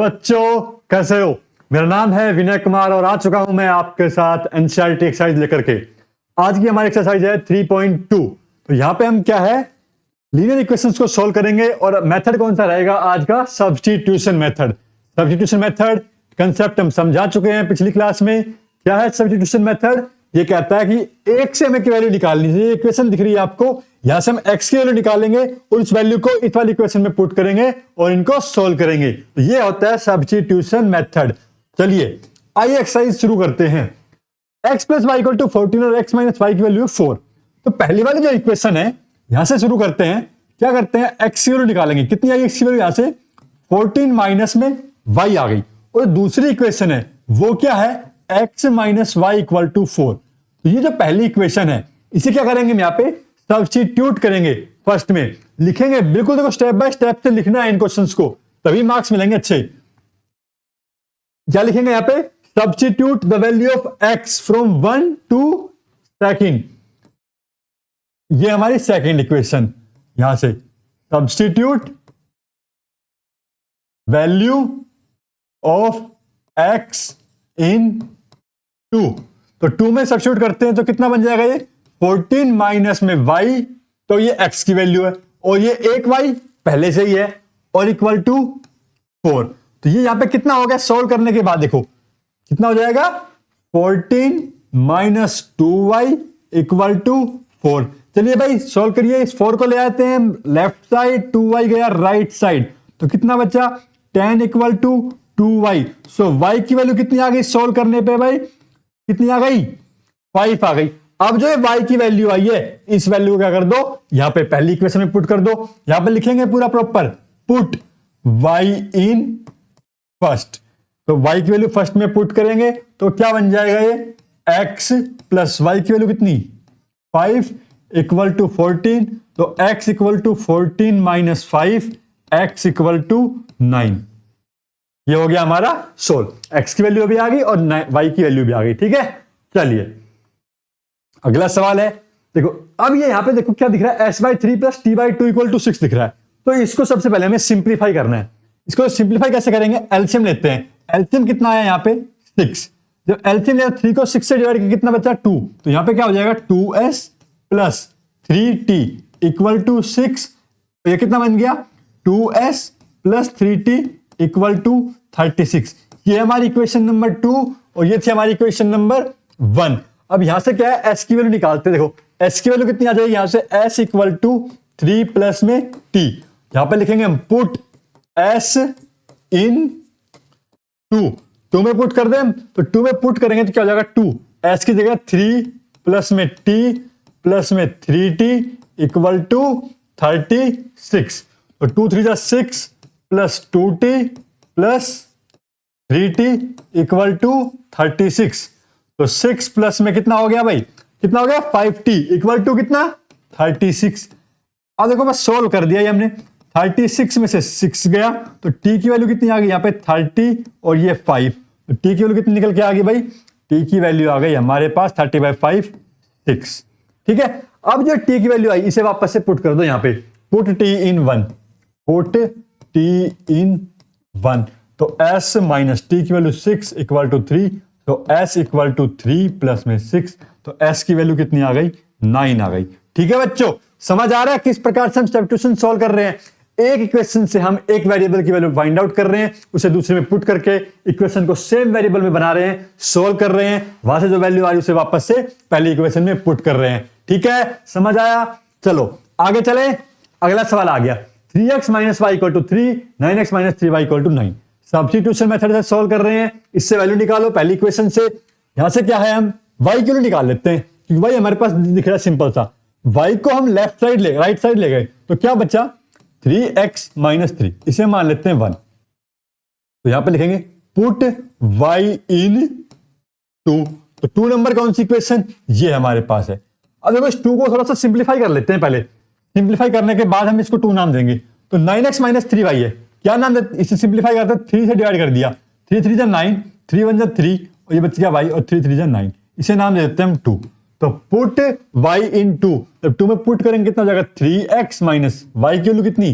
बच्चों कैसे हो। मेरा नाम है विनय कुमार और आ चुका हूं मैं आपके साथ एनसीईआरटी एक्सरसाइज लेकर के। आज की हमारी एक्सरसाइज है 3.2। तो यहाँ पे हम क्या है लीनियर इक्वेशंस को सॉल्व करेंगे और मेथड कौन सा रहेगा आज का, substitution method. Substitution method concept हम समझा चुके हैं पिछली क्लास में। क्या है सब्स्टिट्यूशन मेथड? ये कहता है कि एक से हमें की वैल्यू निकालनी है। इक्वेशन दिख रही है आपको, यहां से हम x की वैल्यू निकालेंगे और उस वैल्यू को इस वाली इक्वेशन में पुट करेंगे और इनको सोल्व करेंगे। तो ये होता है सब्स्टिट्यूशन मेथड। चलिए आइए एक्सरसाइज शुरू करते हैं। x plus Y equal to 14 और x माइनस वाई की वैल्यू 4। तो पहली वाली जो इक्वेशन है यहां से शुरू करते हैं। क्या करते हैं, x की वैल्यू निकालेंगे। कितनी आई x की वैल्यू? यहां से 14 माइनस में y आ गई। और दूसरी इक्वेशन है वो क्या है, x minus Y equal to 4। तो ये जो पहली इक्वेशन है इसे क्या करेंगे, हम यहाँ पे सब्स्टिट्यूट करेंगे। फर्स्ट में लिखेंगे, बिल्कुल देखो स्टेप बाय स्टेप से लिखना है इन क्वेश्चंस को, तभी मार्क्स मिलेंगे अच्छे। क्या लिखेंगे यहाँ पे, substitute the value of x from 1 to second. ये हमारी सेकंड इक्वेशन। यहां से substitute value of x in 2। तो 2 में सब्स्टिट्यूट करते हैं तो कितना बन जाएगा, ये 14 माइनस में y, तो ये x की वैल्यू है और ये एक y पहले से ही है और इक्वल टू 4। तो ये यहां पे कितना हो गया सॉल्व करने के बाद, देखो कितना हो जाएगा, 14 माइनस 2y इक्वल टू 4। चलिए भाई सॉल्व करिए। इस 4 को ले आते हैं लेफ्ट साइड, 2y गया राइट साइड, तो कितना बचा, 10 equal to 2y। So y की वैल्यू कितनी आ गई सॉल्व करने पे भाई, कितनी आ गई, 5 आ गई। अब जो है y की वैल्यू आई है, इस वैल्यू को क्या कर दो, यहां पे पहली इक्वेशन में पुट कर दो। यहां पे लिखेंगे पूरा proper, put y in first. तो y की वैल्यू फर्स्ट में पुट करेंगे तो क्या बन जाएगा, ये x प्लस y की वैल्यू कितनी, 5 इक्वल टू 14। तो x equal to 14 minus 5, x equal to 9। ये हो गया हमारा सोल्व। x की वैल्यू भी आ गई और y की वैल्यू भी आ गई। ठीक है, चलिए अगला सवाल है। देखो अब ये यहां पे देखो क्या दिख रहा है, s by 3 plus t by 2 equal to 6 दिख रहा है। तो इसको सबसे पहले हमें सिंप्लीफाई करना है। इसको सिंप्लीफाई कैसे करेंगे, एलसीएम लेते हैं। एलसीएम कितना आया यहाँ पे, 6। जब एलसीएम लिया 3 को 6 से डिवाइड करके कितना बचा, 2। तो यहाँ पे क्या हो जाएगा, 2s plus 3t equal to 6। तो ये कितना बन गया, 2s plus 3t equal to 36। ये हमारी इक्वेशन नंबर 2 और ये थी हमारी इक्वेशन नंबर 1। अब यहां से क्या है, s की वैल्यू निकालते हैं। देखो s की वैल्यू कितनी आ जाएगी, यहां से s इक्वल टू 3 प्लस में t। यहां पे लिखेंगे हम पुट s इन 2 में पुट कर दें। तो 2 में पुट करेंगे तो क्या हो जाएगा, 2 s की जगह 3 प्लस में t प्लस में 3t इक्वल टू 36। तो 2 3 जा 6 plus 2t plus 3t equal to 36। तो 6 प्लस में कितना हो गया भाई, कितना हो गया, 5t इक्वल टू कितना, 36। अब देखो बस सोल्व कर दिया ये हमने। 36 में से 6 गया तो t की वैल्यू कितनी आ गई, यहाँ पे 30 और ये 5। तो t की वैल्यू कितनी निकल के आ गई भाई, t की वैल्यू आ गई हमारे पास 30/5 6। ठीक है, अब जो t की वैल्यू आई इसे वापस से पुट कर दो यहाँ पे, पुट t इन 1, पुट t इन 1। तो s माइनस t की वैल्यू 6 इक्वल टू 3। तो s इक्वल टू 3 प्लस में 6, तो s की वैल्यू कितनी आ गई, 9 आ गई। ठीक है बच्चों, समझ आ रहा है किस प्रकार से हम सब्स्टिट्यूशन सॉल्व कर रहे हैं। एक इक्वेशन से हम एक वेरिएबल की वैल्यू फाइंड आउट कर रहे हैं, उसे दूसरे में पुट करके इक्वेशन को सेम वेरिएबल में बना रहे हैं, सोल्व कर रहे हैं। वहां से जो वैल्यू आ रही है उसे वापस से पहली इक्वेशन में पुट कर रहे हैं। ठीक है, समझ आया। चलो आगे चले, अगला सवाल आ गया, 3x minus Y equal to 3, 9x minus 3y equal to 9। Substitution method से सॉल्व कर रहे हैं। इससे वैल्यू निकालो पहली इक्वेशन से। यहां से क्या है, हम y की वैल्यू निकाल लेते हैं क्योंकि y हमारे पास दिख रहा है सिंपल सा। y को हम लेफ्ट साइड ले राइट साइड ले गए तो क्या बचा, 3x माइनस 3, इसे मान लेते हैं 1। तो यहां पे लिखेंगे पुट y इन 2। तो 2 नंबर कौन सी इक्वेशन, ये हमारे पास है। अब देखो इस 2 को थोड़ा सा सिंप्लीफाई कर लेते हैं पहले। सिंप्लीफाई करने के बाद हम इसको 2 नाम देंगे। तो 9x माइनस 3y है, क्या नाम देते, इसे सिंप्लीफाई करते हैं, 3 से डिवाइड कर दिया, 3 3 जा 9, 3 1 जा 3 और ये बच गया y और 3 3 जा 9, इसे नाम दे देते हैं हम 2। तो पुट y इन 2, जब 2 में पुट करेंगे कितना हो जाएगा, 3x माइनस y की वैल्यू कितनी,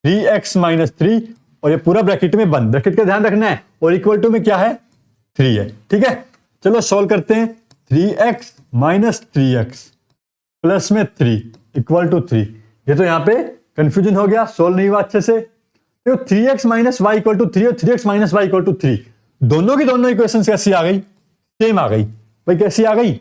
3x माइनस 3 और ये पूरा ब्रैकेट में बंद, ब्रैकेट का ध्यान रखना है, और इक्वल टू में क्या है 3 है। ठीक है, चलो सॉल्व करते हैं। 3x माइनस 3x प्लस में 3 इक्वल टू 3। ये तो यहाँ पे कंफ्यूजन हो गया, सोल्व नहीं हुआ अच्छे से। तो 3x minus Y equal to 3 और 3x minus Y equal to 3, दोनों की दोनों इक्वेशन कैसी आ गई, सेम आ गई भाई। कैसी आ गई,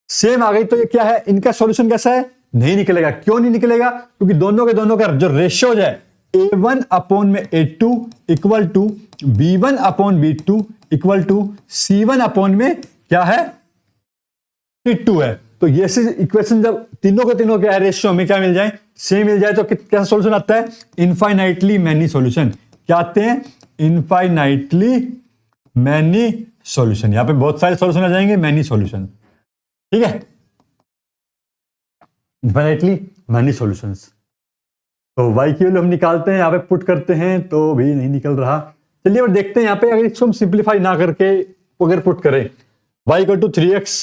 सेम आ गई। तो ये क्या है, इनका सॉल्यूशन कैसा है, नहीं निकलेगा। क्यों नहीं निकलेगा, क्योंकि दोनों के दोनों का जो रेशियो है a1 अपॉन में a2 equal to b1 upon b2 equal to c1 upon में क्या है c2 है। तो ये इक्वेशन जब तीनों के तीनों क्या है रेशियो में क्या मिल जाए, सेम मिल जाए, तो कैसा सॉल्यूशन आता है, इनफाइनाइटली मैनी सॉल्यूशन। क्या आते हैं, इनफाइनाइटली मैनी सॉल्यूशन। यहां पे बहुत सारे सॉल्यूशन आ जाएंगे, मैनी सॉल्यूशन। ठीक है, इनफाइनाइटली मैनी सॉल्यूशंस। तो y की वैल्यू हम निकालते हैं, यहां पे पुट करते हैं तो भी नहीं निकल रहा। चलिए और देखते हैं यहां पे, अगर इसको हम सिंप्लीफाई ना करके अगर पुट करें y equal to 3x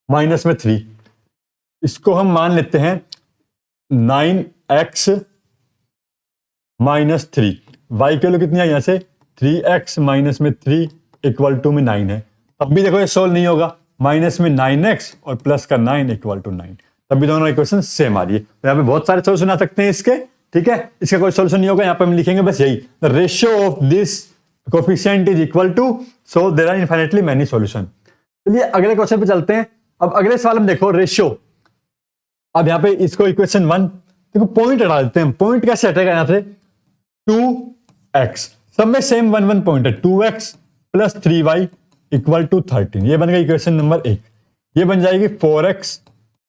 minus में 3, इसको हम मान लेते हैं 9x माइनस 3। y की वैल्यू कितनी है यहां से 3x माइनस में 3 इक्वल टू में 9 है। तब भी देखो ये सोल्व नहीं होगा, माइनस में 9x और प्लस का 9 इक्वल टू 9, तब भी दोनों इक्वेशन सेम आ रही है। तो यहाँ पे बहुत सारे सॉल्यूशन आ सकते हैं इसके। ठीक है, इसका कोई सॉल्यूशन नहीं होगा, यहाँ पे हम लिखेंगे बस यही, the ratio of this coefficient is equal to, so there are infinitely many solution. चलिए अगले क्वेश्चन पे चलते हैं। अब अगले सवाल में देखो रेशियो, अब यहाँ पे इसको इक्वेशन 1 देखो, पॉइंट हटा देते हैं। पॉइंट कैसे हटेगा, यहाँ से 2x, सब में सेम 1 1 पॉइंट है, 2x plus 3y equal to 13। ये बन गई इक्वेशन नंबर 1। ये बन जाएगी 4x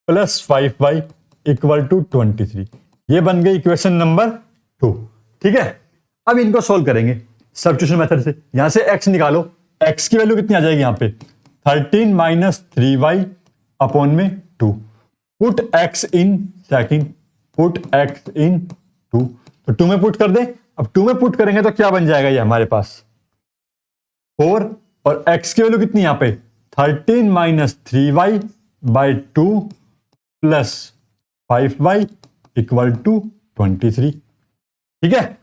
plus 5y equal to 23। ये बन गई इक्वेशन नंबर 2। ठीक है, अब इनको सोल्व करेंगे सब्स्टिट्यूशन मेथड से। यहां से x निकालो, x की वैल्यू कितनी आ जाएगी यहाँ पे 13 माइनस 3y अपॉन में 2। Put x in second, put x in 2, तो 2 में पुट कर दे। अब 2 में पुट करेंगे तो क्या बन जाएगा ये हमारे पास 4, और x की वैल्यू कितनी यहाँ पे 13 minus 3y by 2 plus 5y equal to 23। ठीक है,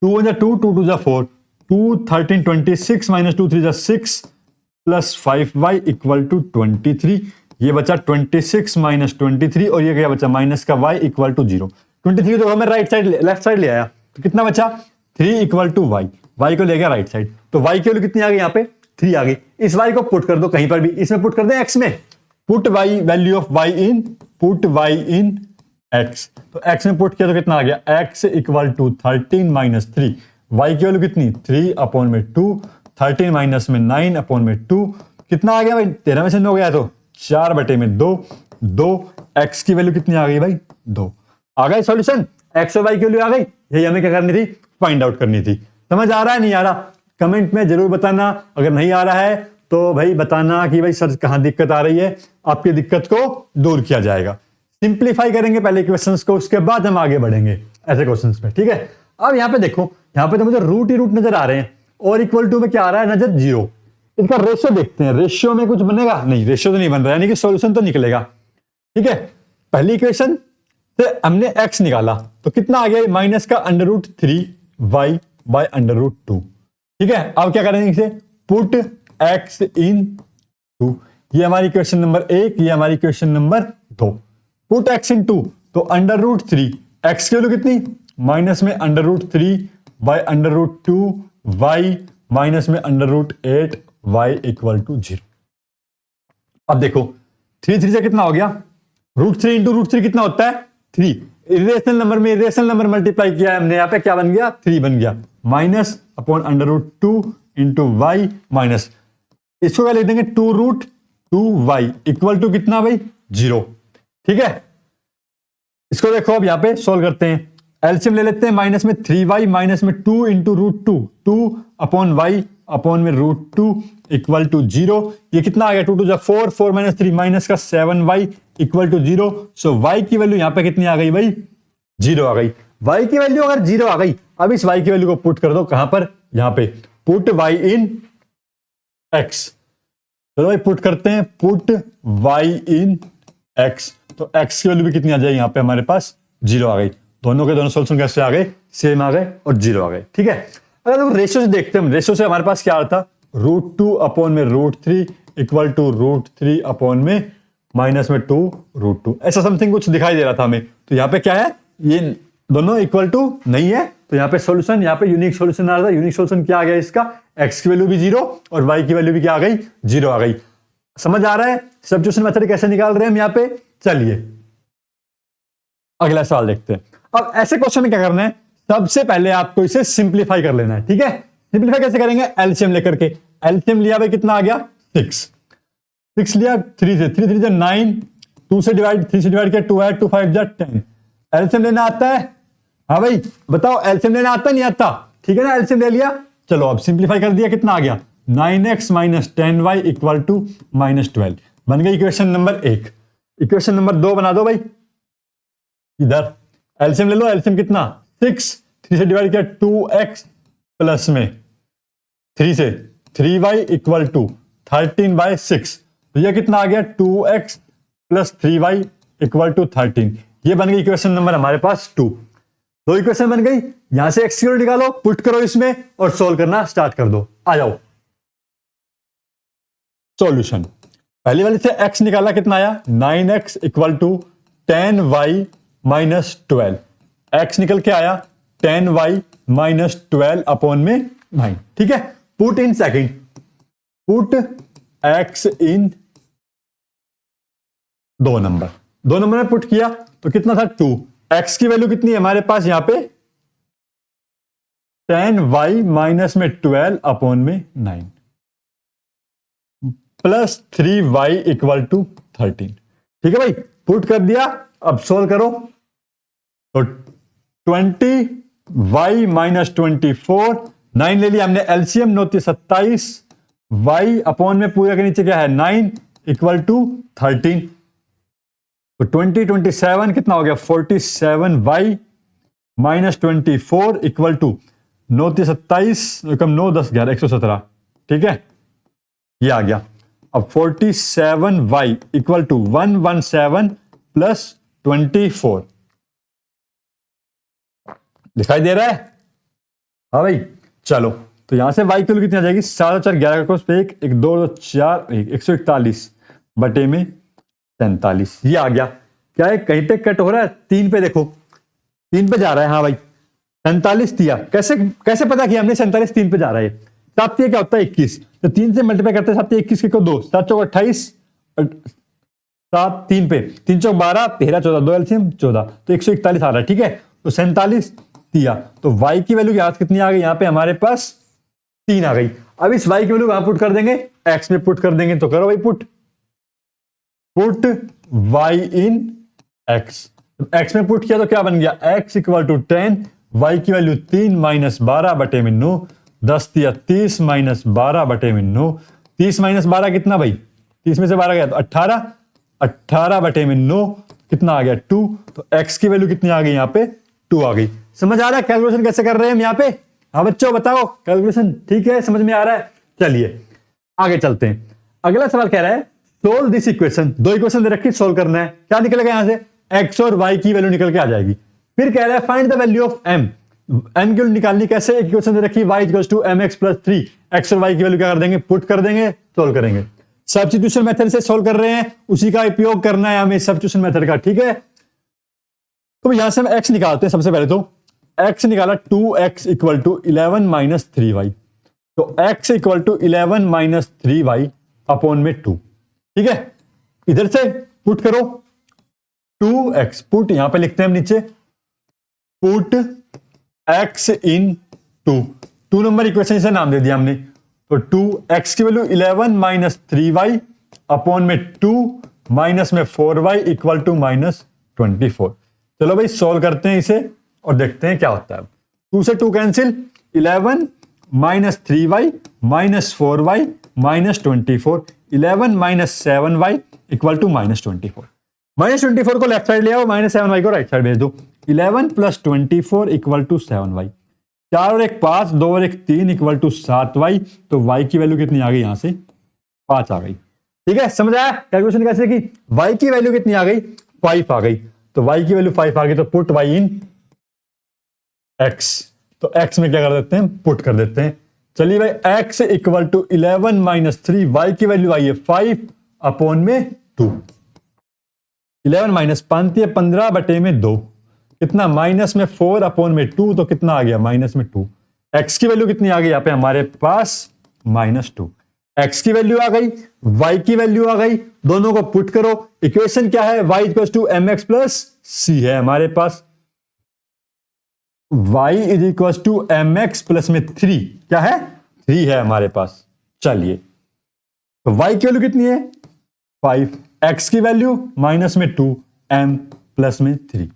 2 1 2, 2 2 4, 2 13 26 minus 2 3 6 plus 5y equal to 23। ये बचा 26 माइनस 23, और ये क्या बचा माइनस का y इक्वल टू 0। 23 तो हमें राइट साइड लेफ्ट साइड ले आया, तो कितना बचा 3 इक्वल टू y, y को ले गया राइट साइड, तो y की वैल्यू कितनी आ गई यहाँ पे 3 आ गई। इस y को पुट कर दो कहीं पर भी, इसमें पुट कर दे x में, put y value of y in, put y in x, तो x में पुट किया तो कितना आ गया x equal to 13 minus 3, y की वैल्यू कितनी 3 अपॉन में 2, 13 माइनस में 9 अपॉन में 2, कितना आ गया भाई 13 में से हो गया तो 4 बटे में 2, 2 x की वैल्यू कितनी आ गई भाई 2। आ गई सॉल्यूशन, x और y की वैल्यू आ गई। यही हमें क्या करनी थी, फाइंड आउट करनी थी। समझ आ रहा है नहीं आ रहा, कमेंट में जरूर बताना। अगर नहीं आ रहा है तो भाई बताना कि भाई सर कहां दिक्कत आ रही है, आपकी दिक्कत को दूर किया जाएगा। सिंप्लीफाई करेंगे पहले क्वेश्चंस को, उसके बाद हम आगे बढ़ेंगे ऐसे क्वेश्चंस में। ठीक है, अब यहाँ पे देखो, यहाँ पे तो मुझे रूट ही रूट नजर आ रहे हैं, और इक्वल टू में क्या आ रहा है नजर 0। इनका रेशियो देखते हैं, रेशियो में कुछ बनेगा नहीं, रेशियो तो नहीं बन रहा, यानी कि सॉल्यूशन तो निकलेगा। ठीक है, पहली इक्वेशन से हमने x निकाला तो कितना आ गया माइनस का √3y बाय √2। ठीक है, अब क्या करेंगे इसे, पुट x इन 2। ये हमारी क्वेश्चन नंबर 1, ये हमारी question number 2। Put x in 2, तो √3, x की वैल्यू कितनी माइनस में √3 बाय √2 y माइनस में √8 y इक्वल टू 0। अब देखो 3 3 से कितना हो गया, √3 इंटू √3 कितना होता है 3। इरेशनल नंबर में इरेशनल नंबर मल्टीप्लाई किया है हमने, यहाँ पे क्या बन गया 3 बन गया, minus upon √2 into Y minus, इसको क्या लिख देंगे 2√2y इक्वल टू कितना भाई 0। ठीक है, इसको देखो अब यहाँ पे सोल्व करते हैं, एलसीएम ले लेते हैं, माइनस में 3y माइनस में 2 इंटू √2, 2 अपॉन वाई अपॉन में √2 इक्वल टू 0। ये कितना आ गया 2 2 4, 4 माइनस 3 माइनस का 7y equal to 0। So y की वैल्यू यहाँ पे कितनी आ गई भाई 0 आ गई। y की वैल्यू अगर 0 आ गई, अब इस y की वैल्यू को पुट कर दो कहां पर, यहाँ पे पुट y इन x। चलो भाई पुट करते हैं, पुट y इन x, तो x की वैल्यू भी कितनी आ जाएगी यहाँ पे हमारे पास 0 आ गई। दोनों के दोनों सोल्यूशन कैसे आ गए, सेम आ गए और 0 आ गए। ठीक है, अगर रेशियो से देखते हैं, रेशियो से हमारे पास क्या आता, √2 अपॉन में √3 इक्वल टू √3 अपॉन में माइनस में 2 √2, ऐसा समथिंग कुछ दिखाई दे रहा था हमें। तो यहाँ पे क्या है, ये दोनों इक्वल टू नहीं है, तो यहाँ पे सॉल्यूशन, यहाँ पे यूनिक सॉल्यूशन आ रहा था। यूनिक सॉल्यूशन क्या आ गया इसका, x की वैल्यू भी 0 और y की वैल्यू भी क्या आ गई, 0 आ गई। समझ आ रहा है सब्स्टिट्यूशन मेथड कैसे निकाल रहे हैं हम यहाँ पे। चलिए अगला सवाल देखते हैं। अब ऐसे क्वेश्चन में क्या करना है, सबसे पहले आपको इसे सिंप्लीफाई कर लेना है। ठीक है, सिंप्लीफाई कैसे करेंगे, एलसीएम लेकर के। एलसीएम लिया भाई, कितना आ गया 6 लिया, 3 से 3 3 9, 2 से डिवाइड, 3 से डिवाइड किया 2 है, 2 5 10। एलसीएम लेना आता है, हाँ भाई बताओ, एलसीएम लेना आता नहीं आता, ठीक है ना, एलसीएम ले लिया। चलो अब सिंप्लीफाई कर दिया, कितना आ गया 9x minus 10y equal to -12, बन गई इक्वेशन नंबर 1। इक्वेशन नंबर 2 बना दो भाई, इधर एलसीएम ले लो। एलसीएम कितना 6, 3 से डिवाइड किया 2x प्लस में 3 से 3y इक्वल टू 13/6, तो यह कितना आ गया 2x plus 3y equal to 13। ये बन गई इक्वेशन नंबर हमारे पास 2। दो इक्वेशन बन गई, यहां से x की वैल्यू निकालो, पुट करो इसमें और सोल्व करना स्टार्ट कर दो। आ जाओ सॉल्यूशन। पहली वाली से x निकाला, कितना आया 9x equal to 10y minus 12। x निकल के आया 10y माइनस 12 अपॉन में 9। ठीक है, put in second, put x in 2 number में पुट किया तो कितना था 2। x की वैल्यू कितनी है हमारे पास यहां पे 10y माइनस में 12 अपॉन में 9 प्लस 3y इक्वल टू 13। ठीक है भाई, पुट कर दिया, अब सोल्व करो। तो 20y माइनस 24, 9 ले लिया हमने एलसीएम, 9 27, y अपॉन में पूरे के नीचे क्या है 9 इक्वल टू 13। तो 20 27 कितना हो गया 47y माइनस 24 इक्वल टू 9 27 कम 9 10 11 117। ठीक है, ये आ गया। अब 47y इक्वल टू 117 प्लस 24, दिखाई दे रहा है, हाँ भाई। चलो तो यहां से y की वैल्यू कितनी आ जाएगी 7 4 11 को 1 1 2 4 141 बटे में 43। ये आ गया। क्या है, कहीं पे कट हो रहा है, 3 पे देखो, 3 पे जा रहा है, हाँ भाई 47 दिया। कैसे पता किया हमने 47 3 पे जा रहा है। 7 क्या होता है 21, तो 3 से मल्टीप्लाई करते हैं, 7 21 के को 2, 7 चौक 28, 7 3 पे 3 चौक 12 13 14 2 एलसीएम 14, तो 141 आ रहा है। ठीक है, तो 47 दिया, तो y की वैल्यू याद कितनी आ गई, यहाँ पे हमारे पास 3 आ गई। अब इस y की वैल्यू कहां पुट कर देंगे, x में पुट कर देंगे। तो करो भाई put y in x। x में पुट किया तो क्या बन गया x इक्वल टू 10, y की वैल्यू 3 माइनस 12 बटे में 9, 10 दिया 30 माइनस 12 बटे में 9, 30 माइनस 12 कितना भाई, 30 में से 12 गया तो 18, 18 बटे में 9 कितना आ गया 2। तो x की वैल्यू कितनी आ गई यहाँ पे 2 आ गई। समझ आ रहा है कैलकुलेशन कैसे कर रहे हैं हम यहाँ पे, हाँ बच्चों बताओ कैलकुलेशन ठीक है, समझ में आ रहा है। चलिए आगे चलते हैं। अगला सवाल कह रहा है सोल्व दिस इक्वेशन। 2 इक्वेशन दे रखी, सोल्व करना है। क्या निकलेगा यहां से, x और y की वैल्यू निकल के आ जाएगी। फिर कह रहा है find the value of m। m की वैल्यू निकालनी कैसे, एक इक्वेशन दे रखी y equals to mx plus 3, x और y की वैल्यू क्या कर देंगे, पुट कर देंगे, सोल्व करेंगे। सब्स्टिट्यूशन मेथड से सोल्व कर रहे हैं, उसी का उपयोग करना है हमें सब्स्टिट्यूशन मेथड का। ठीक है, तो यहां से हम x निकालते हैं। सबसे पहले तो x निकाला 2x equal to 11 minus 3y, तो x equal to 11 minus 3y upon में 2। ठीक है, इधर से पुट करो 2x, पुट यहां पे लिखते हैं हम नीचे, put x in 2 number equation से नाम दे दिया हमने। तो 2x की वैल्यू 11 माइनस 3y अपॉन में 2 माइनस में 4y इक्वल टू माइनस 24। चलो भाई सोल्व करते हैं इसे और देखते हैं क्या होता है। 2 से 2 cancel, 11 minus 3y minus 4y minus 24, 11 minus 7y equal to minus 24। Minus 24 को लेफ्ट साइड ले आओ, माइनस 7y को राइट साइड भेज दो। 11 प्लस 24 इक्वल टू 7y, 4 और 1 5, 2 और 1 3 इक्वल टू 7y। तो y की वैल्यू कितनी आ गई, यहां से 5 आ गई। ठीक है, समझ आया कैलकुलेशन कैसे की। y की वैल्यू कितनी आ गई 5 आ गई, तो y की वैल्यू 5 आ गई, तो पुट y इन x, तो x में क्या कर देते हैं, पुट कर देते हैं। चलिए भाई, x equal to 11 minus 3, y की वैल्यू आई है 5 अपॉन में 2। 11 माइनस 5 है 15 बटे में 2, कितना, माइनस में 4 अपॉन में 2, तो कितना आ गया, माइनस में 2। x की वैल्यू कितनी आ गई यहाँ पे हमारे पास, -2। x की वैल्यू आ गई, y की वैल्यू आ गई, दोनों को पुट करो। इक्वेशन क्या है, y equal to mx plus c है हमारे पास। y is equal to mx plus में 3, क्या है, 3 है हमारे पास। चलिए, तो y की वैल्यू कितनी है, 5, x की वैल्यू माइनस में 2, m प्लस में 3।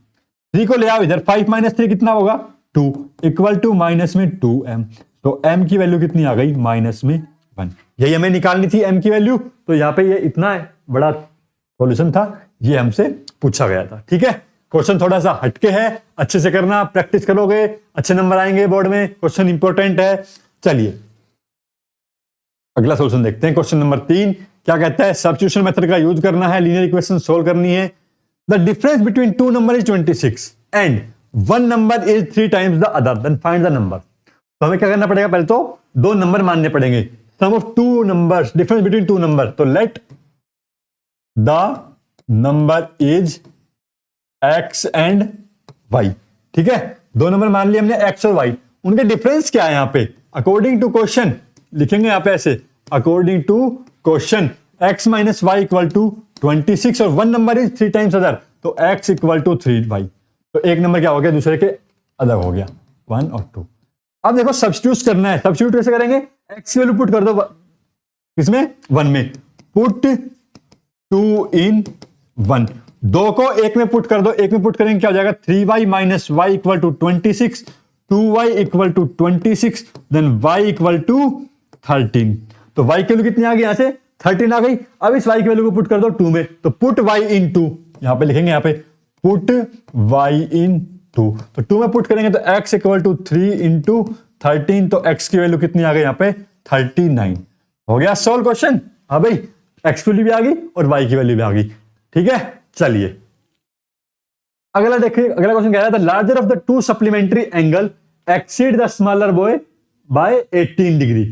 3 को ले आओ इधर, 5 माइनस 3 कितना होगा, 2, इक्वल टू माइनस में 2m। तो m की वैल्यू कितनी आ गई, माइनस में 1। यही हमें निकालनी थी m की वैल्यू, तो यहां पे ये इतना बड़ा सॉल्यूशन था, ये हमसे पूछा गया था। ठीक है, क्वेश्चन थोड़ा सा हटके है, अच्छे से करना, प्रैक्टिस करोगे अच्छे नंबर आएंगे बोर्ड में, क्वेश्चन इंपॉर्टेंट है। चलिए अगला सॉल्यूशन देखते हैं। क्वेश्चन नंबर 3 क्या कहता है, सब्स्टिट्यूशन मेथड का यूज करना है, लीनियर इक्वेशन सोल्व करनी है। The difference between two number is 26 and one number is 3 times the other, then find the number. तो हमें क्या करना पड़ेगा, पहले तो दो नंबर मानने पड़ेंगे। Sum of two numbers, difference between two number, तो let the number is x and y। ठीक है, दो नंबर मान लिए हमने x और y, उनके डिफरेंस क्या है यहाँ पे, अकॉर्डिंग टू क्वेश्चन लिखेंगे यहाँ पे ऐसे, according to question x minus Y equal to 26 और one number is 3 times other, तो x इक्वल टू 3y। तो एक नंबर क्या हो गया, दूसरे के अलग हो गया, 1 और 2। अब देखो सब्स्टिट्यूट करना है, सब्स्टिट्यूट कैसे करेंगे, x की वैल्यू पुट कर दो किसमें, 1 में, पुट 2 इन 1, दो को एक में पुट कर दो, एक में पुट करेंगे क्या हो जाएगा, 3y minus Y equal to 26, 2y equal to 26, then y equal to 13। तो y की वैल्यू कितनी आ गई, यहां से 13 आ गई। अब इस y की वैल्यू को पुट कर दो 2 में, तो पुट y इन 2, यहां पे लिखेंगे, यहां पे पुट y इन 2, तो 2 में पुट करेंगे तो x इक्वल टू 3 इंटू 13, तो x की वैल्यू कितनी आ गई, यहां पे 39। हो गया सॉल्व क्वेश्चन। हाँ भाई, x की वैल्यू भी आ गई और y की वैल्यू भी आ गई। ठीक है, चलिए अगला देखिए, अगला क्वेश्चन कह रहा था, larger of the two supplementary angle exceed the smaller boy by 18 degree,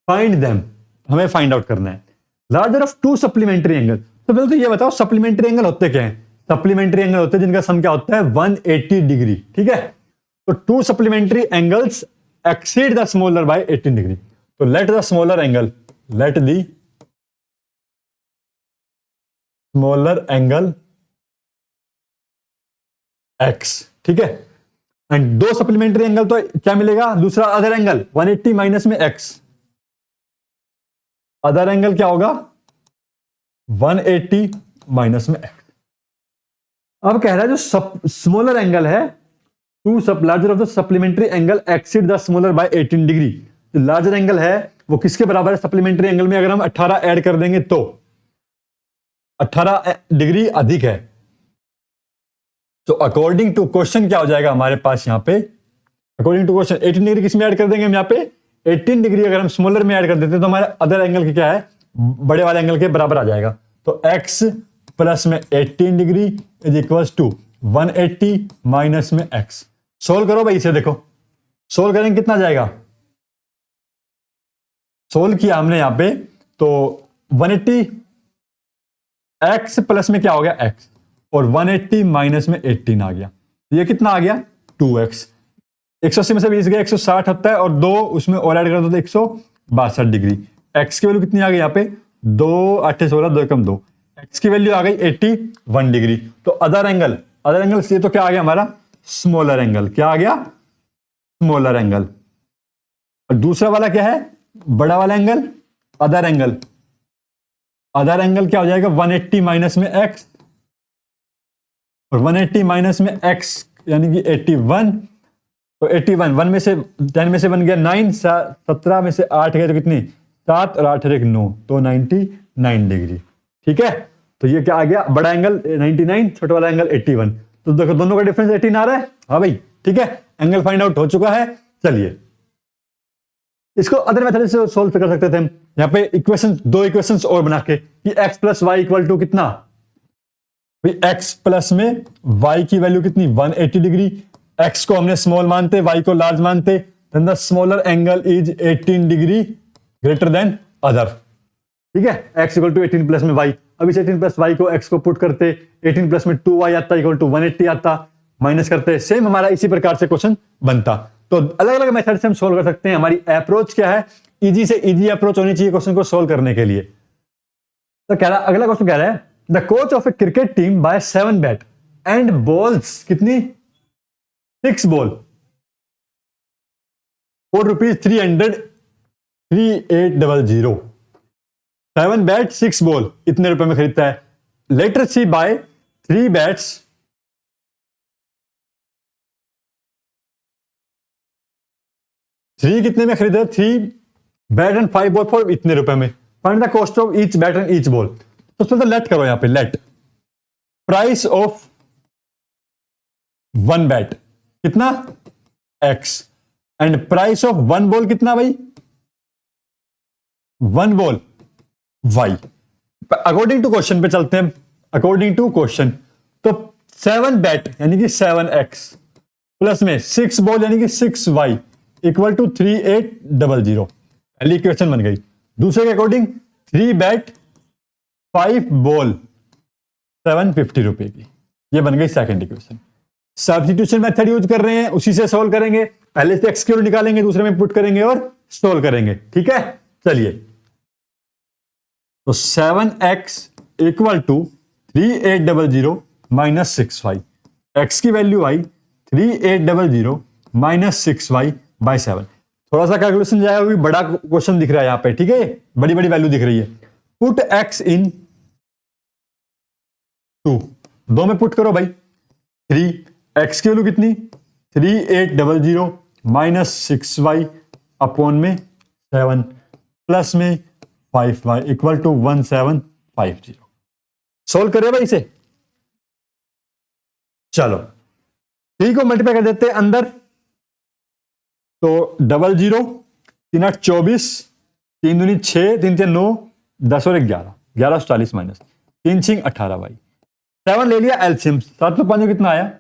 find them. हमें फाइंड आउट करना है larger of two supplementary angle. तो पहले तो ये बताओ सप्लीमेंट्री एंगल होते क्या हैं, सप्लीमेंट्री एंगल होते हैं जिनका सम क्या होता है, 180 डिग्री। ठीक है, तो two supplementary angles exceed the smaller by 18 degree, तो let the smaller angle, let the smaller angle x। ठीक है, एंड दो सप्लीमेंट्री एंगल, तो क्या मिलेगा, दूसरा अदर एंगल 180 माइनस में x, अदर एंगल क्या होगा 180 माइनस में x। अब कह रहा है जो स्मॉलर एंगल है, टू सब larger of the supplementary angle exceed the smaller by 18 degree. जो लार्जर एंगल है वो किसके बराबर है, सप्लीमेंट्री एंगल में अगर हम 18 ऐड कर देंगे तो 18 डिग्री अधिक है। तो अकॉर्डिंग टू क्वेश्चन क्या हो जाएगा हमारे पास यहाँ पे, अकॉर्डिंग टू क्वेश्चन 18 डिग्री किस में ऐड कर देंगे हम यहाँ पे, 18 डिग्री अगर हम स्मॉलर में ऐड कर देते हैं तो हमारे अदर एंगल के क्या है, बड़े वाले एंगल के बराबर आ जाएगा। तो x प्लस में 18 degree is equals to 180 minus में x। सोल्व करो भाई इसे, देखो सोल्व करेंगे कितना जाएगा, सोल्व किया हमने यहाँ पे तो 180 x प्लस में क्या हो गया x, और 180 माइनस में 18 आ गया, ये कितना आ गया 2x। 180 में से 20 गया 160 होता है, और 2 उसमें और ऐड कर दो तो 162 डिग्री। x की वैल्यू कितनी आ गई यहाँ पे, 2 8 16 2 कम 2, x की वैल्यू आ गई 81 डिग्री। तो अदर एंगल से तो क्या आ गया हमारा, स्मॉलर एंगल, क्या आ गया, स्मॉलर एंगल। और दूसरा वाला क्या है, बड़ा वाला angle, other angle. Other angle क्या हो जाएगा 180 माइनस में x, और 180 माइनस में x यानी कि 81, तो 81 1 में से 10 में से बन गया 9, 17 में से 8 गए तो कितनी 7 और 8 एक 9, तो 99 डिग्री। ठीक है, तो ये क्या आ गया, बड़ा एंगल 99, छोटा वाला एंगल 81। तो देखो दोनों का डिफरेंस 18 आ रहा है। हाँ भाई ठीक है, एंगल फाइंड आउट हो चुका है। चलिए इसको अदर मेथड से सोल्व कर सकते थे हम, यहाँ पे इक्वेशन, दो इक्वेशंस और बना के कि x plus Y equal to कितना, x प्लस में y की वैल्यू कितनी 180 डिग्री, एक्स को हमने स्मॉल मानते, वाई को लार्ज मानते, then the smaller angle is 18 degree greater than other. ठीक है, एक्स इक्वल टू 18 प्लस में वाई, अब इस 18 प्लस वाई को एक्स को पुट करते, 18 प्लस में 2y आता इक्वल टू 180 आता, माइनस करते, सेम हमारा इसी प्रकार से क्वेश्चन बनता। तो अलग अलग मेथड से हम सोल्व कर सकते हैं। हमारी अप्रोच क्या है, इजी से इजी अप्रोच होनी चाहिए क्वेश्चन को सोल्व करने के लिए। तो कह रहा, अगला क्वेश्चन कह रहा है the coach of a cricket team buy 7 bat and balls कितनी 6 बॉल फॉर ₹300 3800, 7 बैट 6 बॉल इतने रुपए में खरीदता है। लेटर सी बाय 3 बैट्स 3 कितने में खरीदा, 3 बैट एंड 5 बॉल फॉर इतने रुपए में। Find the cost of each bat and each ball. तो उसमें तो लेट करो, यहां पे लेट प्राइस ऑफ 1 बैट कितना x and price of 1 ball कितना भाई 1 ball y। According to question पे चलते हैं, अकॉर्डिंग टू क्वेश्चन तो 7 बैट यानी कि 7x प्लस में 6 बॉल यानी कि 6y इक्वल टू 3800। पहली इक्वेशन बन गई। दूसरे के अकॉर्डिंग 3 बैट 5 बॉल 750 रुपए की, ये बन गई second equation. Substitution method use कर रहे हैं, उसी से सोल्व करेंगे। पहले से एक्स की वैल्यू निकालेंगे, दूसरे में पुट करेंगे और सोल्व करेंगे। ठीक है, चलिए। तो 7x equal to 3800 minus 6y, x की वैल्यू आई 3800 माइनस 6y बाय 7। थोड़ा सा कैलकुलेशन जाएगा क्योंकि बड़ा क्वेश्चन दिख रहा है यहां पे। ठीक है, बड़ी बड़ी वैल्यू दिख रही है। पुट x इन 2, 2 में पुट करो भाई 3, x की वैल्यू कितनी 3800 माइनस 6y अपॉन में 7 प्लस में 5y इक्वल टू 1750। सोल्व करें भाई इसे, चलो ठीक को मल्टीप्लाई कर देते हैं अंदर। तो 00 3 8 24, 3 दूनी 6, 3 3 9, 10 और 11, 11 40 माइनस 3 6 18 भाई। 7 ले लिया एलसीएम, 7 5 कितना आया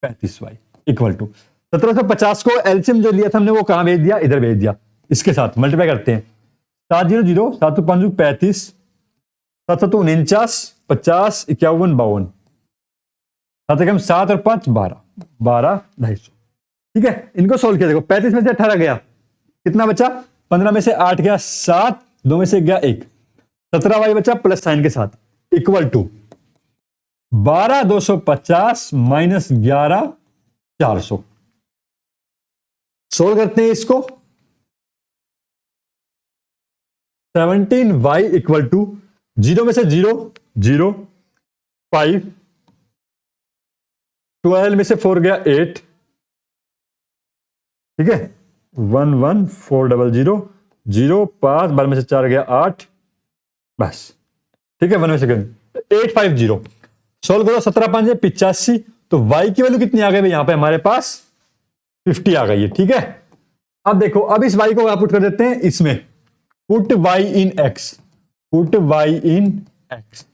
35y इक्वल टू 1750 को एलसीएम जो लिया था हमने वो कहां भेज दिया, इधर भेज दिया। इसके साथ मल्टीप्लाई करते हैं 7 0 0 7 5 35 7 7 49 50 51 52 7 कम 7 और 5 12 12 250। ठीक है, इनको सोल्व किया। देखो 35 में से 18 गया, कितना बचा 15 में से 8 गया 7, 2 में से गया 1, 17y बचा प्लस साइन के साथ इक्वल टू 12 250 माइनस 11 400। सोल्व करते हैं इसको। 17y इक्वल टू 0 में से 0 0 5, 12 में से 4 गया 8, ठीक है 1 1 4 0 0 0 5, 12 में से 4 गया 8, बस ठीक है 1 में से 850। सोल्व करो 17 5 85। तो y की वैल्यू कितनी आ गई भाई, यहां पे हमारे पास 50 आ गई है। ठीक है, अब देखो, अब इस y को पुट कर देते हैं इसमें। Put y in x, put y in x,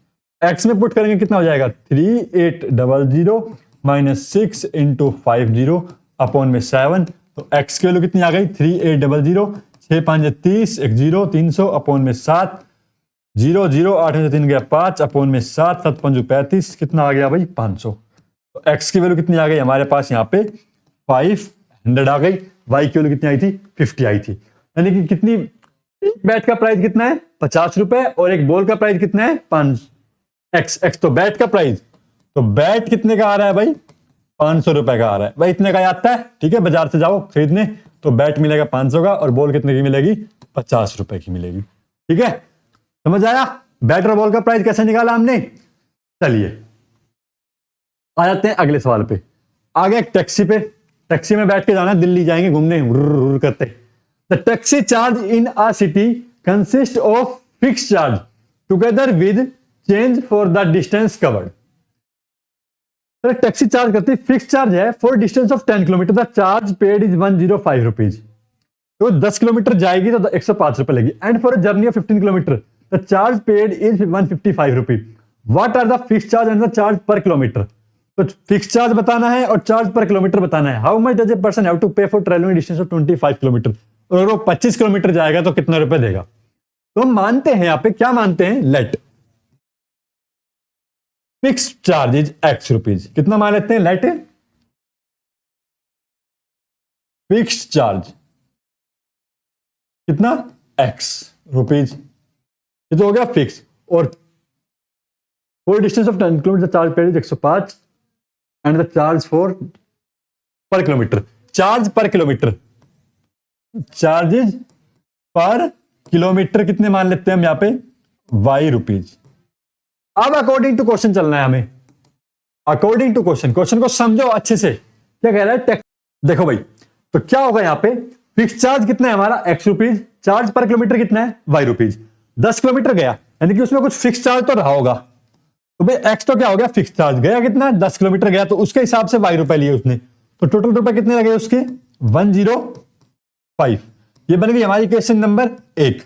x में पुट करेंगे कितना हो जाएगा 3800 माइनस 6 इंटू 50 अपॉन में 7। तो x की वैल्यू कितनी आ गई 3800, 6 5 30, 1 0 300 अपॉन में 7, 0 0 8 में से 3 गया 5 अपॉन में 7, 7 5 35, कितना आ गया भाई 500। तो x की वैल्यू कितनी आ गई हमारे पास यहाँ पे 500 आ गई। y की वैल्यू कितनी आई थी 50 आई थी। यानी कि कितनी, एक बैट का प्राइस कितना है 50 रुपए और एक बॉल का प्राइस कितना है 5 x तो बैट का प्राइस, तो बैट कितने का आ रहा है भाई 500 रुपए का आ रहा है भाई, इतने का आता है। ठीक है, बाजार से जाओ खरीदने तो बैट मिलेगा 500 का और बॉल कितने की मिलेगी 50 रुपए की मिलेगी। ठीक है, समझ आया बैट और बॉल का प्राइस कैसे निकाला हमने। चलिए आ जाते हैं अगले सवाल पे। आगे एक टैक्सी पे, टैक्सी में बैठ के जाना, दिल्ली जाएंगे घूमने रुर करते। The taxi charge in a city consist of fix charge together with change for the distance covered. Taxi charge करती है, फिक्स चार्ज है for distance of 10 kilometre, the charge paid is 105 rupees. तो 10 किलोमीटर जाएगी तो 105 रुपए लगेगी। And for journey of 15 kilometre the charge paid is 155 rupees. What are the fix charge and the charge per kilometre. तो fix charge बताना है और charge per kilometre बताना है। How much does a person have to pay for travelling distance of 25 kilometre. और वो 25 kilometre जाएगा तो कितना रुपए देगा। तो हम मानते हैं यहां पे, क्या मानते हैं, let fix charge is x rupees. कितना मान लेते हैं, लेट फिक्स चार्ज कितना, एक्स रुपीज। ये तो हो गया फिक्स। और for distance of 10 kilometre charge paid is 105 and the charge for per kilometre, charge per kilometre, charges per kilometre कितने मान लेते हैं हम यहां पे, वाई रुपीज। अब अकॉर्डिंग टू क्वेश्चन चलना है हमें, अकॉर्डिंग टू क्वेश्चन। क्वेश्चन को समझो अच्छे से, क्या कह रहा है। देखो भाई, तो क्या होगा यहां पे, फिक्स चार्ज कितना है हमारा, x rupees, charge per kilometre कितना है, वाई रुपीज। 10 किलोमीटर गया, यानी कि उसमें कुछ फिक्स चार्ज तो रहा होगा। तो भाई एक्स तो क्या हो गया, फिक्स चार्ज गया कितना, 10 किलोमीटर गया, तो उसके हिसाब से वाई रुपए लिए उसने। तो टोटल रुपए कितने लगे उसके, 105। ये बन गई हमारी क्वेश्चन नंबर 1।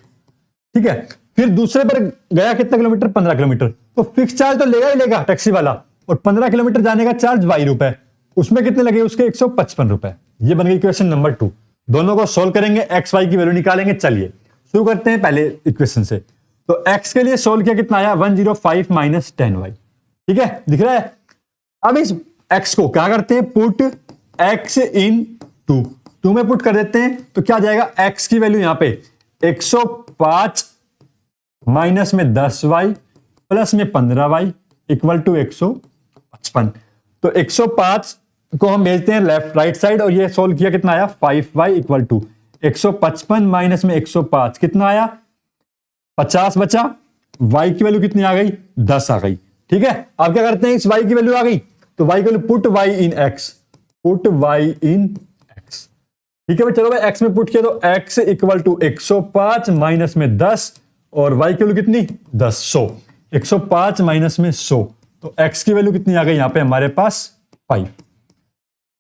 ठीक है, फिर दूसरे पर गया कितना किलोमीटर, 15 किलोमीटर। तो फिक्स चार्ज तो लेगा ही लेगा टैक्सी वाला, और 15 किलोमीटर जाने का चार्ज वाई रुपए, उसमें कितने लगे उसके, 155 रुपए। ये बन गई क्वेश्चन नंबर 2। दोनों को सोल्व करेंगे, एक्स वाई की वैल्यू निकालेंगे। चलिए शुरू करते हैं पहले इक्वेशन से। तो x के लिए सोल्व किया, कितना आया, 105 माइनस 10y। ठीक है, दिख रहा है। अब इस x को क्या करते हैं, पुट x इन 2 में पुट कर देते हैं। तो क्या जाएगा, x की वैल्यू यहां पे 105 माइनस में 10y प्लस में 15y इक्वल टू 155। तो 105 को हम भेजते हैं लेफ्ट राइट साइड, और ये सोल्व किया, कितना आया, 5y इक्वल टू 155 माइनस में 105 कितना आया, 50 बचा। y की वैल्यू कितनी आ गई, 10 आ गई। ठीक है, अब क्या करते हैं, इस y की वैल्यू आ गई, तो y की value put y in x, put y in x। ठीक है भाई, चलो भाई x में पुट किया, तो x इक्वल टू 105 माइनस में 10, और y की वैल्यू कितनी, 10, 100। 105 माइनस में 100, तो x की वैल्यू कितनी आ गई यहां पे हमारे पास, 5।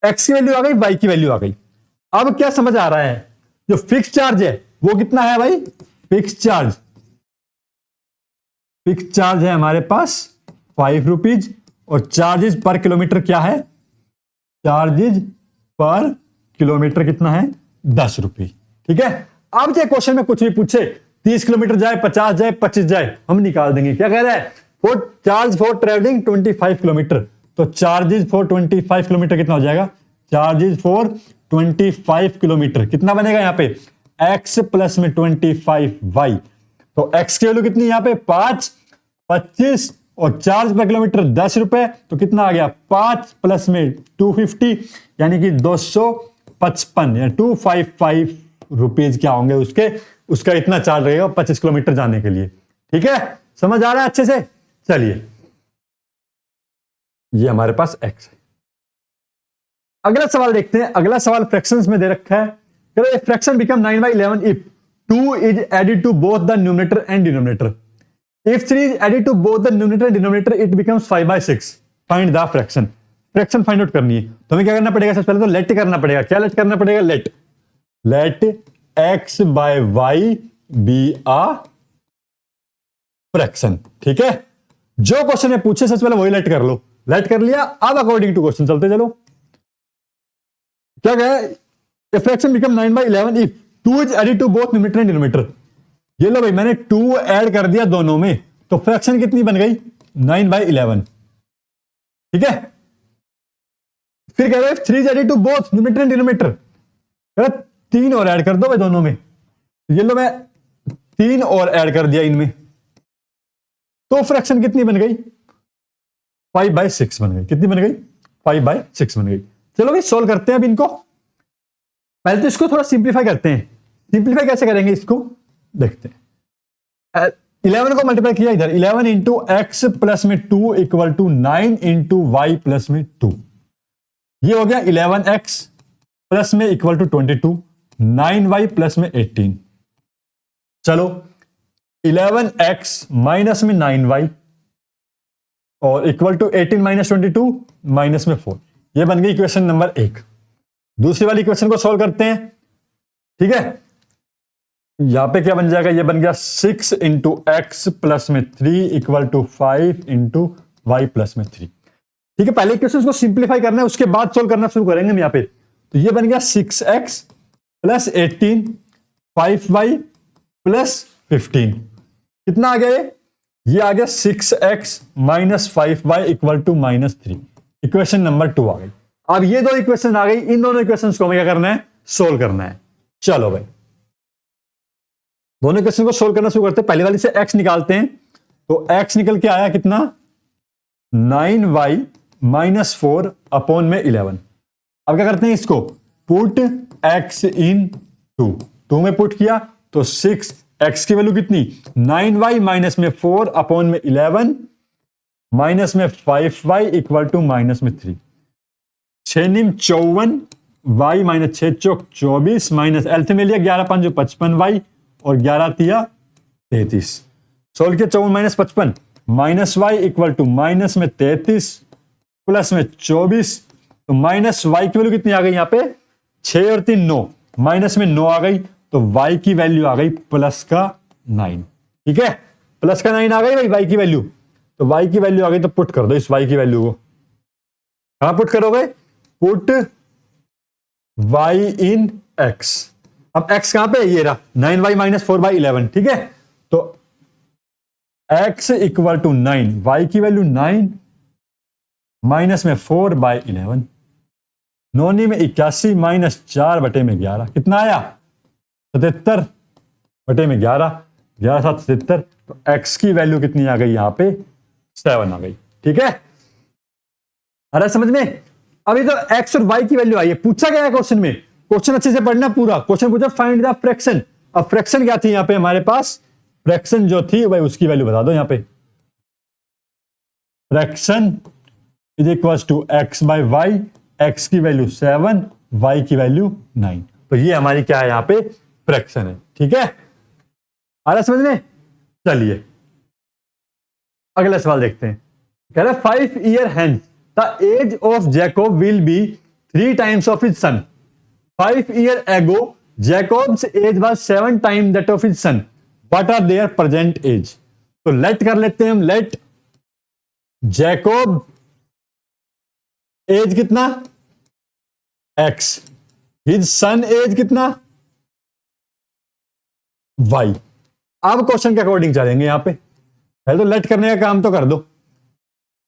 x की वैल्यू आ गई, y की वैल्यू आ गई। अब क्या समझ आ रहा है, जो फिक्स चार्ज है वो कितना है भाई, फिक्स चार्ज, फिक्स चार्ज है हमारे पास 5 रुपीज, और चार्जेस पर किलोमीटर क्या है, चार्जेस पर किलोमीटर कितना है, 10 रुपये। ठीक है, अब चाहे क्वेश्चन में कुछ भी पूछे, 30 किलोमीटर जाए, 50 जाए, 25 जाए, हम निकाल देंगे। क्या कह रहा है, for charge for travelling 25 kilometre, तो चार्जेस फॉर 25 किलोमीटर कितना हो जाएगा, चार्जेस फॉर 25 किलोमीटर कितना बनेगा यहां पे, x प्लस में 25y। तो x की वैल्यू कितनी यहां पे, 5, 25, और चार्ज पर किलोमीटर 10 रुपए, तो कितना आ गया, 5 प्लस में 250, यानी कि 255 या 255 रुपीज क्या होंगे उसके, उसका इतना चार्ज रहेगा 25 किलोमीटर जाने के लिए। ठीक है, समझ आ रहा है अच्छे से। चलिए, ये हमारे पास x है। अगला सवाल देखते हैं। अगला सवाल फ्रैक्शंस में दे रखा है, a fraction become 9/11 if 2 is added to both the numerator and denominator. If 3 is added to both the numerator and denominator, it becomes 5/6. Find the fraction. Fraction find out करनी है, तो हमें क्या करना पड़ेगा, सबसे पहले तो लेट करना पड़ेगा। क्या लेट करना पड़ेगा, let x by y be a fraction. ठीक है, जो क्वेश्चन में पूछे सबसे पहले वही लेट कर लो। लेट कर लिया, अब अकॉर्डिंग टू क्वेश्चन चलते चलो। क्या कहा है, a fraction become 9/11 if 2 is added to both numerator and denominator। ये लो भाई, मैंने 2 ऐड कर दिया दोनों में, तो फ्रैक्शन कितनी बन गई, 9/11। ठीक है, फिर कह रहे हैं 3 is added to both numerator and denominator, कह रहा 3 और ऐड कर दो भाई दोनों में। ये लो, मैं 3 और ऐड कर दिया इनमें, तो फ्रैक्शन कितनी बन गई, 5/6 बन गई। कितनी बन गई, 5/6 बन गई। चलो भाई सोल्व करते हैं अब इनको। पहले तो इसको थोड़ा सिंप्लीफाई करते हैं। सिंप्लीफाई कैसे करेंगे इसको, देखते हैं। 11 को मल्टीप्लाई किया इधर, 11 इंटू एक्स प्लस में 2 equal to 9 into y plus में 2। ये हो गया 11x प्लस में इक्वल टू 22, 9y प्लस में 18। चलो 11x माइनस में 9y और इक्वल टू 18 माइनस 22 माइनस में 4। ये बन गई इक्वेशन नंबर 1। दूसरी वाली इक्वेशन को सॉल्व करते हैं। ठीक है, यहां पे क्या बन जाएगा, ये बन गया 6 इंटू एक्स प्लस में 3 equal to 5 into y plus में 3। ठीक है, पहले इक्वेशन को सिंप्लीफाई करना है, उसके बाद सोल्व करना शुरू करेंगे हम यहाँ पे। तो ये बन गया 6x प्लस 18 5y प्लस 15, कितना आ गया ये आ गया 6x minus 5y equal to -3। Equation number 2 आ गई। अब ये दो इक्वेशन आ गई, इन दोनों इक्वेशंस को हमें क्या करना है, सोल्व करना है। चलो भाई दोनों इक्वेशन को सोल्व करना शुरू करते हैं। पहली वाली से x निकालते हैं, तो x निकल के आया कितना, 9y माइनस 4 अपॉन में 11। अब क्या करते हैं, इसको पुट x इन 2 में पुट किया तो 6x की वैल्यू कितनी, 9y माइनस में 4 अपॉन में 11 माइनस में 5y इक्वल टू -3। 6 निम 54, y माइनस 6 चौक 24 माइनस एलसीएम में लिया 11 5 55y और 11 तिया 33। सोल्व किया 54 minus 55 minus y equal to minus में 33 प्लस में 24, तो माइनस y की वैल्यू कितनी आ गई यहाँ पे, 6 और 3 9, माइनस में 9 आ गई, तो y की वैल्यू आ गई प्लस का 9। ठीक है, प्लस का 9 आ गई भाई y की वैल्यू, तो y की वैल्यू आ गई, तो पुट कर दो इस y की वैल्यू को। कहां पुट करोगे, पुट y इन x। अब x कहां पे, ये रहा 9y माइनस 4/11। ठीक है, तो x इक्वल टू 9, y की वैल्यू 9 माइनस में 4/11, 9 में 81 माइनस 4/11, कितना आया 77 बटे में 11, 11 7 77, तो x की वैल्यू कितनी आ गई, यहां पे 7 आ गई। ठीक है, अरे समझ में। अभी तो x और y की वैल्यू आई है, पूछा गया है क्वेश्चन में, क्वेश्चन अच्छे से पढ़ना पूरा। क्वेश्चन पूछा फाइंड द फ्रैक्शन। अब फ्रैक्शन क्या थी यहां पे हमारे पास, फ्रैक्शन जो थी भाई उसकी वैल्यू बता दो यहां पे। Fraction is equal to x by y, x की वैल्यू 7, y की वैल्यू 9। तो ये हमारी क्या है यहाँ पे, फ्रैक्शन है। ठीक है, आ रहा समझ में। चलिए अगला सवाल देखते हैं। कह रहा है 5 year hence the age of Jacob will be 3 times of his son. 5 year ago Jacob's age was 7 time that of his son, what are their present age. तो लेट कर लेते हैं हम, लेट जैकब एज कितना x, his son age कितना y। अब question के according चलेंगे यहां पे, पहले तो लेट करने का काम तो कर दो।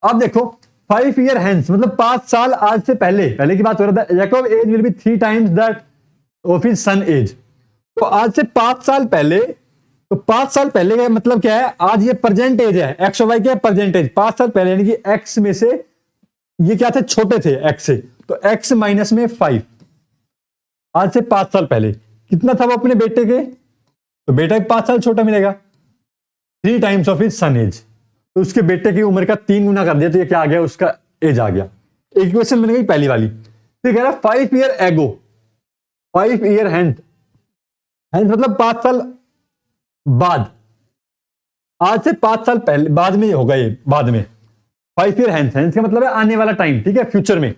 अब देखो 5 ईयर हेंस मतलब 5 साल आज से पहले की बात हो रहा था, Jacob age will be 3 times that of his son age. तो आज से 5 साल पहले, तो 5 साल पहले का मतलब क्या है, आज ये प्रेजेंट एज है, एक्स और वाई क्या है, प्रेजेंट एज। 5 साल पहले यानी कि एक्स में से ये क्या थे, छोटे थे एक्स से, तो एक्स माइनस में 5। आज से 5 साल पहले कितना था वो अपने बेटे के, तो बेटा 5 साल छोटा मिलेगा, 3 times of his son age. तो उसके बेटे की उम्र का 3 गुना कर दिया, तो ये क्या आ गया, उसका एज आ गया। इक्वेशन बन गई पहली वाली। फिर कह रहा 5 ईयर एगो, 5 ईयर हैंड मतलब 5 साल बाद, आज से 5 साल पहले, बाद में होगा ये, बाद में 5 ईयर हैंस का मतलब है आने वाला टाइम। ठीक है, फ्यूचर में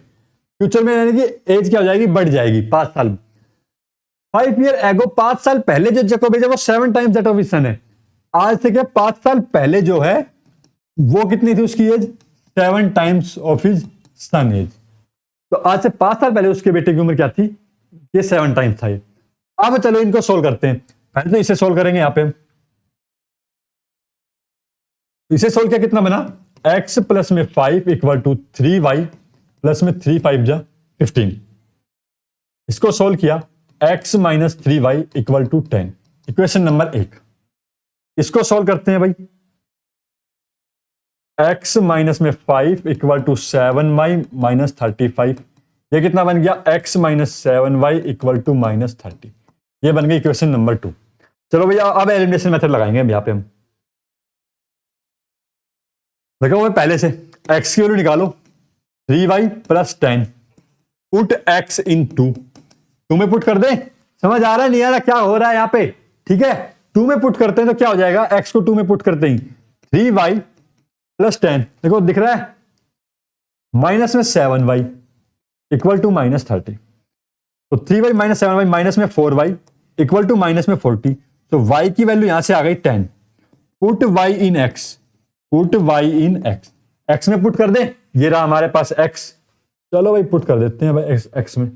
यानी कि एज क्या हो जाएगी, बढ़ जाएगी 5 साल। 5 ईयर एगो 5 साल पहले जो जैकब है वो 7 टाइम्स दैट ऑफ हिज सन है। आज से क्या 5 साल पहले जो है वो कितनी थी उसकी age, 7 times of his son age. तो आज से 5 साल पहले उसके बेटे की उम्र क्या थी, ये 7 टाइम्स था ये। अब चलो इनको सोल्व करते हैं। पहले तो इसे सोल्व करेंगे यहां पे, इसे सोल्व किया कितना बना, x प्लस में 5 इक्वल टू 3y प्लस में 3 5 जा 15। इसको सोल्व किया x minus 3y equal to 10, equation number 1। इसको सोल्व करते हैं भाई, x माइनस में 5 इक्वल टू 7y माइनस 35। ये कितना बन गया, x minus 7y equal to minus 30। ये बन गई इक्वेशन नंबर 2। चलो भैया अब एलिमिनेशन मेथड लगाएंगे हम यहां पे। हम देखो वो पहले से x की वैल्यू निकालो, 3y plus 10, put x in 2 में पुट कर दे। समझ आ रहा है नहीं आ रहा क्या हो रहा है यहाँ पे, ठीक है। 2 में पुट करते हैं तो क्या हो जाएगा, x को 2 में पुट करते ही 3y प्लस 10, देखो दिख रहा है, माइनस में 7y इक्वल टू माइनस 30। तो 3y माइनस 7y माइनस में 4y इक्वल टू माइनस में 40। तो y की वैल्यू यहां से आ गई 10। Put y in x, put y in x, x में पुट कर दें, ये रहा हमारे पास एक्स, चलो भाई पुट कर देते हैं भाई एक्स में।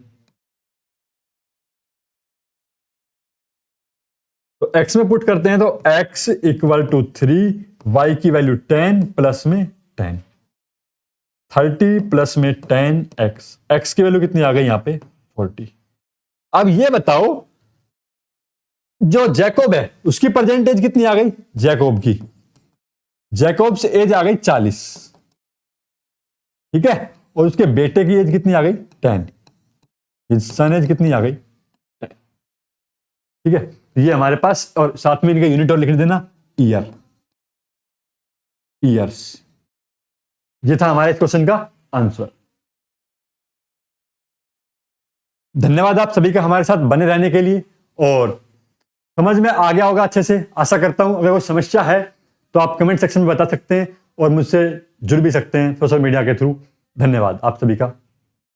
तो एक्स में पुट करते हैं तो x इक्वल टू 3, y की वैल्यू 10 प्लस में 10, 30 प्लस में 10 x की वैल्यू कितनी आ गई यहां पे 40। अब ये बताओ जो जैकोब है उसकी परसेंटेज कितनी आ गई, जैकोब से एज आ गई 40, ठीक है, और उसके बेटे की एज कितनी आ गई 10, सन एज कितनी आ गई 10, ठीक है। ये हमारे पास, और साथ में इनका यूनिट और लिख देना ईयर्स। ये था हमारे क्वेश्चन का आंसर। धन्यवाद आप सभी का हमारे साथ बने रहने के लिए, और समझ में आ गया होगा अच्छे से, आशा करता हूं। अगर कोई समस्या है तो आप कमेंट सेक्शन में बता सकते हैं और मुझसे जुड़ भी सकते हैं सोशल मीडिया के थ्रू। धन्यवाद आप सभी का।